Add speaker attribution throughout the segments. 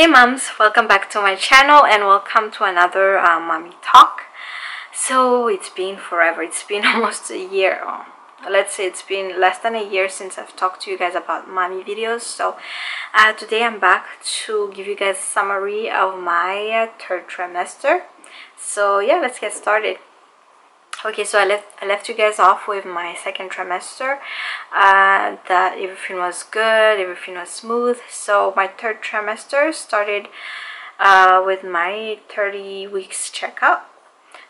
Speaker 1: Hey moms, welcome back to my channel and welcome to another mommy talk. So it's been forever, it's been almost a year. Let's say it's been less than a year since I've talked to you guys about mommy videos. So today I'm back to give you guys a summary of my third trimester. So yeah, let's get started. Okay, so I left you guys off with my second trimester, that everything was good, everything was smooth. So my third trimester started with my 30 weeks checkup.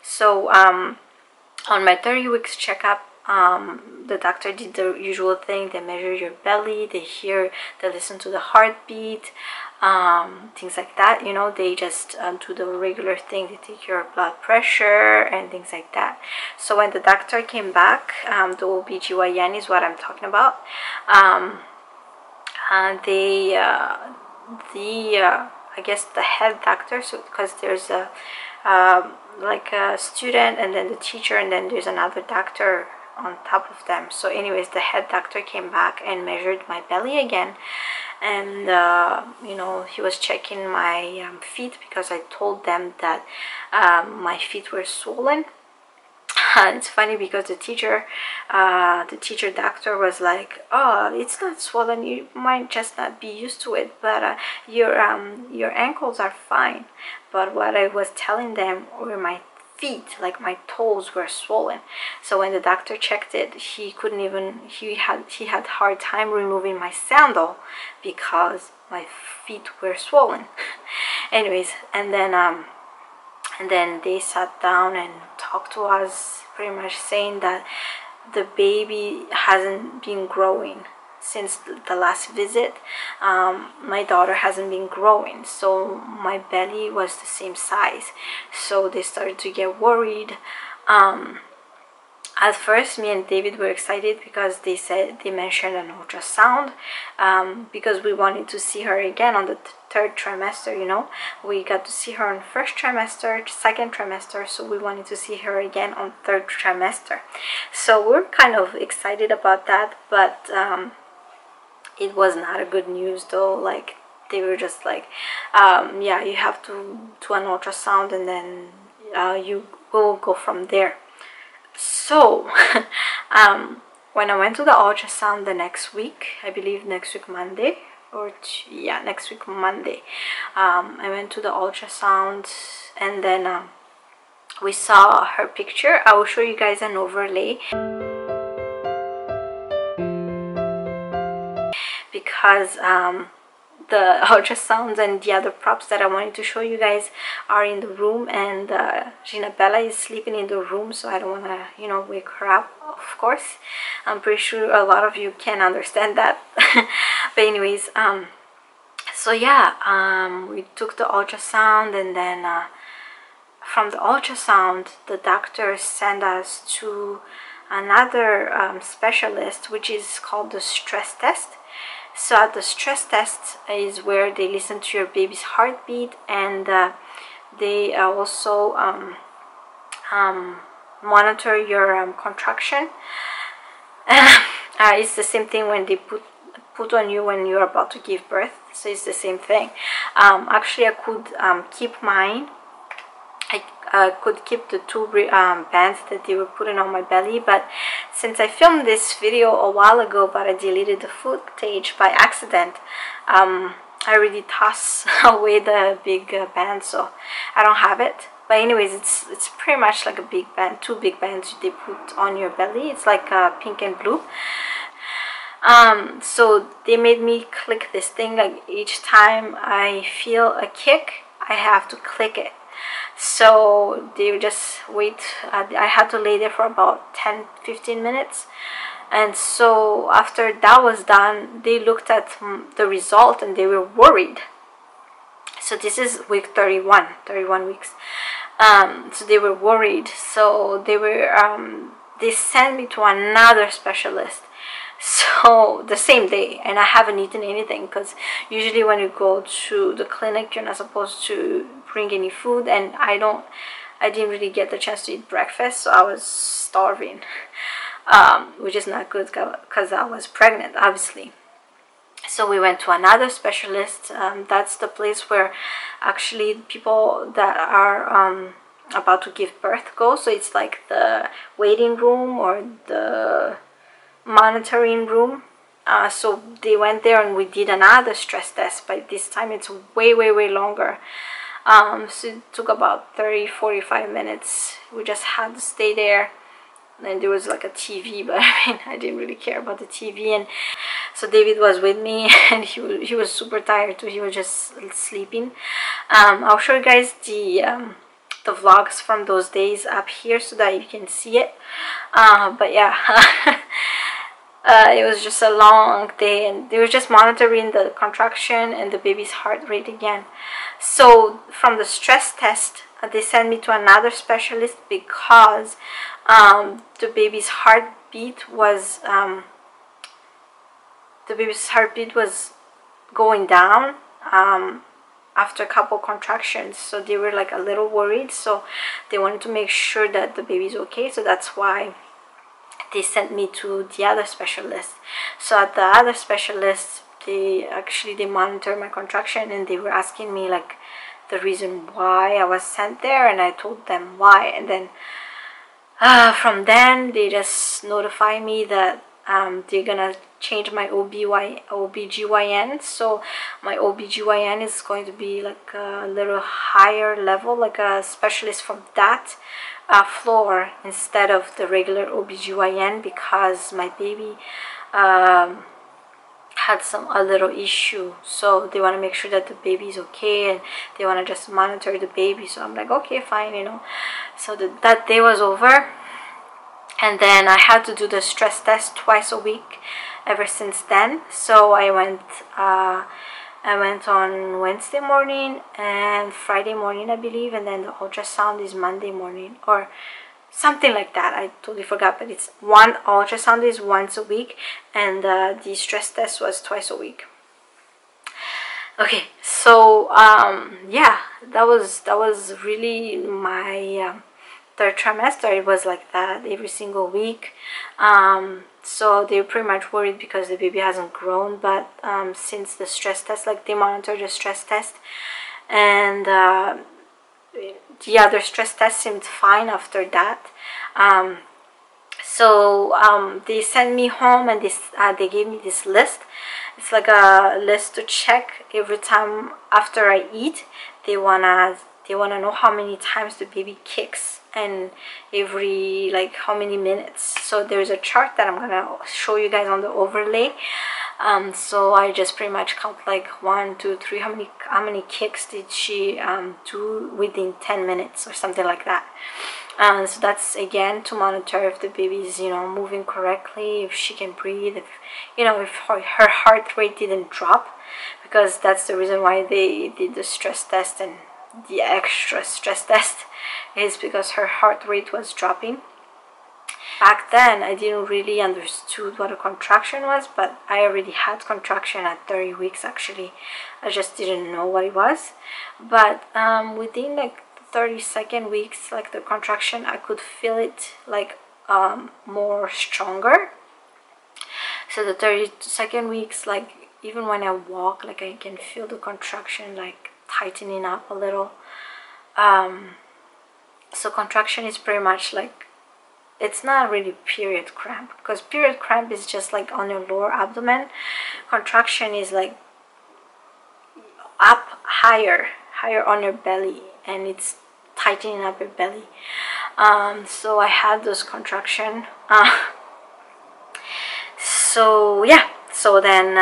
Speaker 1: So on my 30 weeks checkup, the doctor did the usual thing. They measure your belly, they listen to the heartbeat, things like that. You know, they just do the regular thing. They take your blood pressure and things like that. So when the doctor came back, the OBGYN is what I'm talking about. And I guess the head doctor, so because there's a like a student and then the teacher and then there's another doctor on top of them. So anyways, the head doctor came back and measured my belly again, and you know, he was checking my feet because I told them that my feet were swollen. It's funny because the teacher doctor was like, oh, it's not swollen, you might just not be used to it, but your ankles are fine. But what I was telling them were my feet, like my toes, were swollen. So when the doctor checked it, he had hard time removing my sandal because my feet were swollen. Anyways, and then they sat down and talked to us, pretty much saying that the baby hasn't been growing since the last visit. My daughter hasn't been growing, so my belly was the same size. So they started to get worried. At first, me and David were excited because they mentioned an ultrasound, because we wanted to see her again on the third trimester. You know, we got to see her on first trimester, second trimester, so we wanted to see her again on third trimester. So we're kind of excited about that, but it was not a good news though. Like, they were just like, yeah, you have to do an ultrasound and then you will go from there. So when I went to the ultrasound the next week, I believe next week Monday, next week Monday, I went to the ultrasound, and then we saw her picture. I will show you guys an overlay because the ultrasounds and the other props that I wanted to show you guys are in the room, and Gina Bella is sleeping in the room, so I don't want to, you know, wake her up, of course. I'm pretty sure a lot of you can understand that. But anyways, so yeah, we took the ultrasound, and then from the ultrasound the doctor sent us to another specialist, which is called the stress test. So the stress test is where they listen to your baby's heartbeat, and they also monitor your contraction. It's the same thing when they put on you when you're about to give birth, so it's the same thing. Actually, I could keep mine. I could keep the two bands that they were putting on my belly, but since I filmed this video a while ago but I deleted the footage by accident, I already tossed away the big band, so I don't have it. But anyways, it's pretty much like a big band, two big bands they put on your belly. It's like pink and blue. So they made me click this thing. Like, each time I feel a kick, I have to click it. So they just wait. I had to lay there for about 10-15 minutes, and so after that was done, they looked at the result and they were worried. So this is week 31 weeks. So they were worried, so they sent me to another specialist, so the same day, and I haven't eaten anything, because usually when you go to the clinic you're not supposed to bring any food, and I didn't really get the chance to eat breakfast, so I was starving, which is not good because I was pregnant, obviously. So we went to another specialist. That's the place where actually people that are about to give birth go. So it's like the waiting room or the monitoring room. So they went there and we did another stress test, but this time it's way longer. So it took about 30-45 minutes. We just had to stay there, and there was like a TV, but I mean, I didn't really care about the TV. And so David was with me, and he was super tired too. He was just sleeping. I'll show you guys the vlogs from those days up here so that you can see it. But yeah. It was just a long day, and they were just monitoring the contraction and the baby's heart rate again. So from the stress test, they sent me to another specialist because the baby's heartbeat was going down after a couple contractions. So they were like a little worried, so they wanted to make sure that the baby's okay. So that's why they sent me to the other specialist. So at the other specialist, they monitor my contraction, and they were asking me like the reason why I was sent there, and I told them why. And then from then they just notify me that they're gonna change my OBGYN. So my OBGYN is going to be like a little higher level, like a specialist from that floor instead of the regular OBGYN, because my baby had a little issue. So they want to make sure that the baby is okay, and they want to just monitor the baby. So I'm like, okay, fine, you know. So that day was over, and then I had to do the stress test twice a week ever since then. So I went on Wednesday morning and Friday morning, I believe, and then the ultrasound is Monday morning or something like that. I totally forgot, but it's one ultrasound is once a week, and the stress test was twice a week. Okay, so yeah, that was really my third trimester. It was like that every single week. So they're pretty much worried because the baby hasn't grown, but since the stress test, like they monitor the stress test, and the other stress test seemed fine after that. So they sent me home, and they gave me this list. It's like a list to check every time after I eat. They wanna know how many times the baby kicks, and every like how many minutes. So there's a chart that I'm gonna show you guys on the overlay. So I just pretty much count like 1, 2, 3, how many kicks did she do within 10 minutes or something like that. So that's again to monitor if the baby is, you know, moving correctly, if she can breathe, if, you know, if her heart rate didn't drop, because that's the reason why they did the stress test and the extra stress test, is because her heart rate was dropping. Back then I didn't really understood what a contraction was, but I already had contraction at 30 weeks actually. I just didn't know what it was. But within like 32nd weeks, like the contraction, I could feel it like more stronger. So the 32nd weeks, like even when I walk, like I can feel the contraction like tightening up a little. So contraction is pretty much like, it's not really period cramp, because period cramp is just like on your lower abdomen. Contraction is like up higher on your belly, and it's tightening up your belly. So I had those contraction. So yeah, so then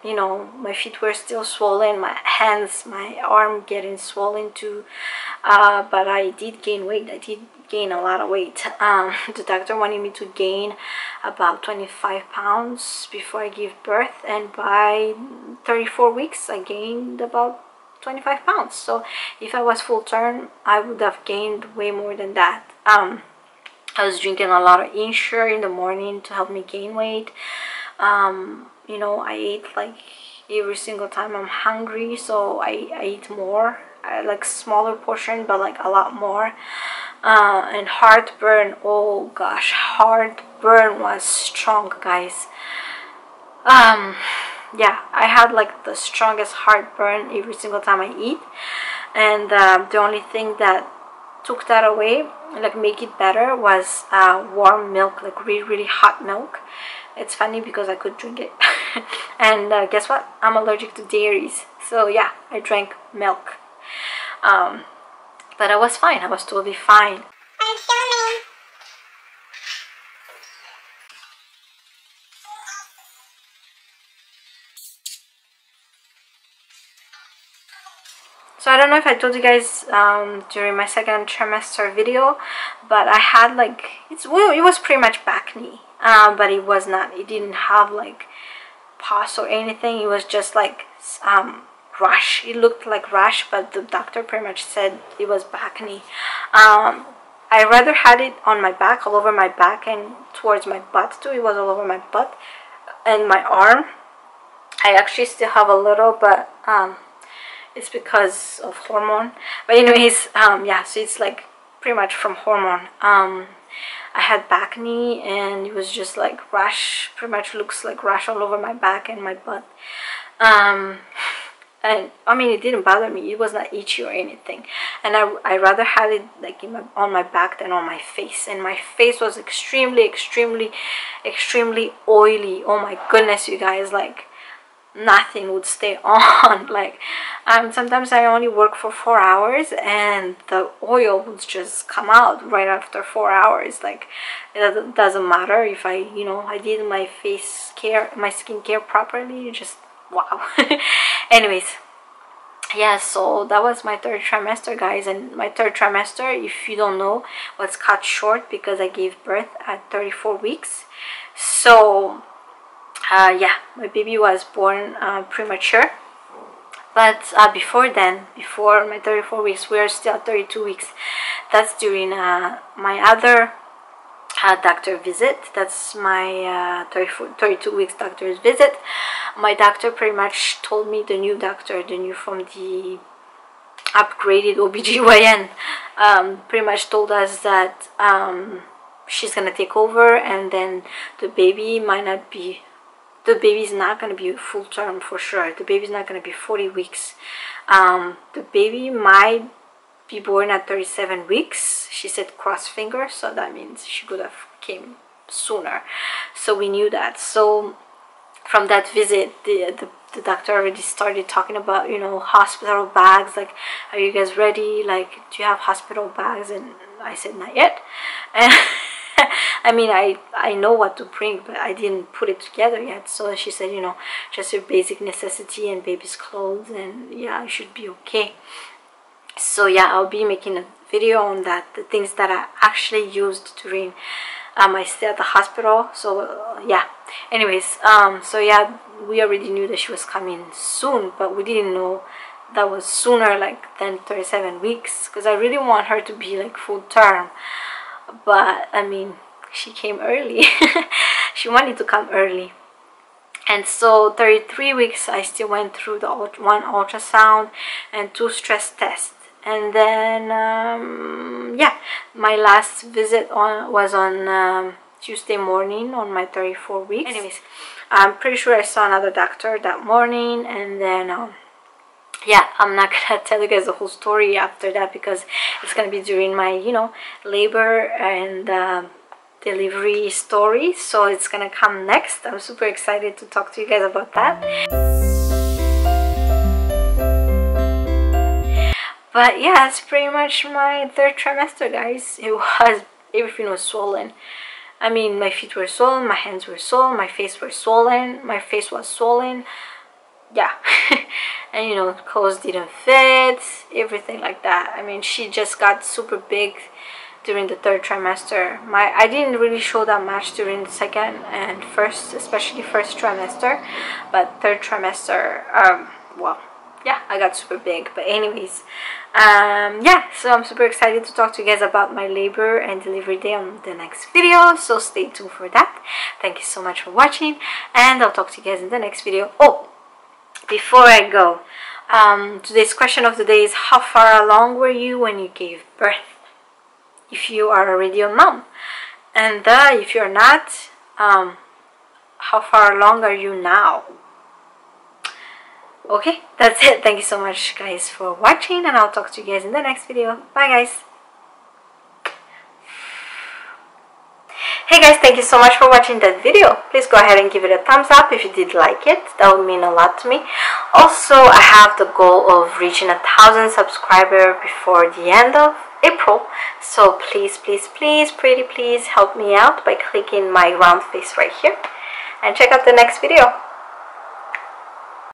Speaker 1: you know, my feet were still swollen, my hands, my arm getting swollen too. But I did gain weight. I did gain a lot of weight. The doctor wanted me to gain about 25 pounds before I give birth, and by 34 weeks I gained about 25 pounds. So if I was full term, I would have gained way more than that. I was drinking a lot of Ensure in the morning to help me gain weight. You know, I ate like every single time I'm hungry, so I eat more, like smaller portion, but like a lot more. And heartburn, oh gosh, heartburn was strong, guys. yeah, I had like the strongest heartburn every single time I eat, and the only thing that took that away, like make it better, was warm milk, like really hot milk. It's funny because I could drink it and guess what, I'm allergic to dairies, so yeah, I drank milk, but I was fine. I was totally fine. I'm filming. So I don't know if I told you guys during my second trimester video, but I had like, it was pretty much back knee, but it was not, it didn't have like pus or anything. It was just like rash. It looked like rash, but the doctor pretty much said it was back knee. I rather had it on my back, all over my back, and towards my butt too. It was all over my butt and my arm. I actually still have a little, but it's because of hormone. But anyways, yeah, so it's like pretty much from hormone. I had back knee, and it was just like rash, pretty much looks like rash all over my back and my butt. And I mean, it didn't bother me, it was not itchy or anything, and I rather had it like on my back than on my face. And my face was extremely oily. Oh my goodness, you guys, like nothing would stay on. Like sometimes I only work for 4 hours and the oil would just come out right after 4 hours. Like it doesn't matter if I, you know, I did my face care, my skincare properly, just wow. Anyways, yeah, so that was my third trimester, guys. And my third trimester, if you don't know, was cut short because I gave birth at 34 weeks. So yeah, my baby was born premature. But before then, before my 34 weeks, we are still at 32 weeks. That's during my other doctor visit. That's my 32 weeks doctor's visit. My doctor pretty much told me, the new doctor, the new from the upgraded OBGYN, pretty much told us that she's gonna take over, and then the baby might not be, the baby's not gonna be full term for sure. The baby's not gonna be 40 weeks. The baby might be born at 37 weeks. She said cross fingers, so that means she could have came sooner. So we knew that. So from that visit, the doctor already started talking about, you know, hospital bags. Like, are you guys ready? Like, do you have hospital bags? And I said, not yet. And I mean, I know what to bring, but I didn't put it together yet. So she said, you know, just your basic necessity and baby's clothes, and yeah, I should be okay. So yeah, I'll be making a video on that, the things that I actually used during my stay at the hospital. So yeah, anyways, so yeah, we already knew that she was coming soon, but we didn't know that was sooner, like than 37 weeks, because I really want her to be like full term. But I mean, she came early. She wanted to come early. And so 33 weeks I still went through the one ultrasound and 2 stress tests. And then yeah, my last visit was on Tuesday morning on my 34 weeks. Anyways, I'm pretty sure I saw another doctor that morning, and then yeah, I'm not gonna tell you guys the whole story after that, because it's gonna be during my, you know, labor and delivery story. So it's gonna come next. I'm super excited to talk to you guys about that. But yeah, it's pretty much my third trimester, guys. It was, everything was swollen. I mean, my feet were swollen, my hands were swollen, my face was swollen, my face was swollen. Yeah. And you know, clothes didn't fit, everything like that. I mean, she just got super big during the third trimester. I didn't really show that much during the second and first, especially first trimester, but third trimester, well, yeah, I got super big. But anyways, yeah, so I'm super excited to talk to you guys about my labor and delivery day on the next video, so stay tuned for that. Thank you so much for watching, and I'll talk to you guys in the next video. Oh, before I go, today's question of the day is, how far along were you when you gave birth? If you are already a mom, and if you're not, how far along are you now? Okay, that's it. Thank you so much guys for watching, and I'll talk to you guys in the next video. Bye guys. Hey guys, thank you so much for watching that video. Please go ahead and give it a thumbs up if you did like it. That would mean a lot to me. Also, I have the goal of reaching 1,000 subscribers before the end of April. So please, please, please, pretty please help me out by clicking my round face right here. And check out the next video.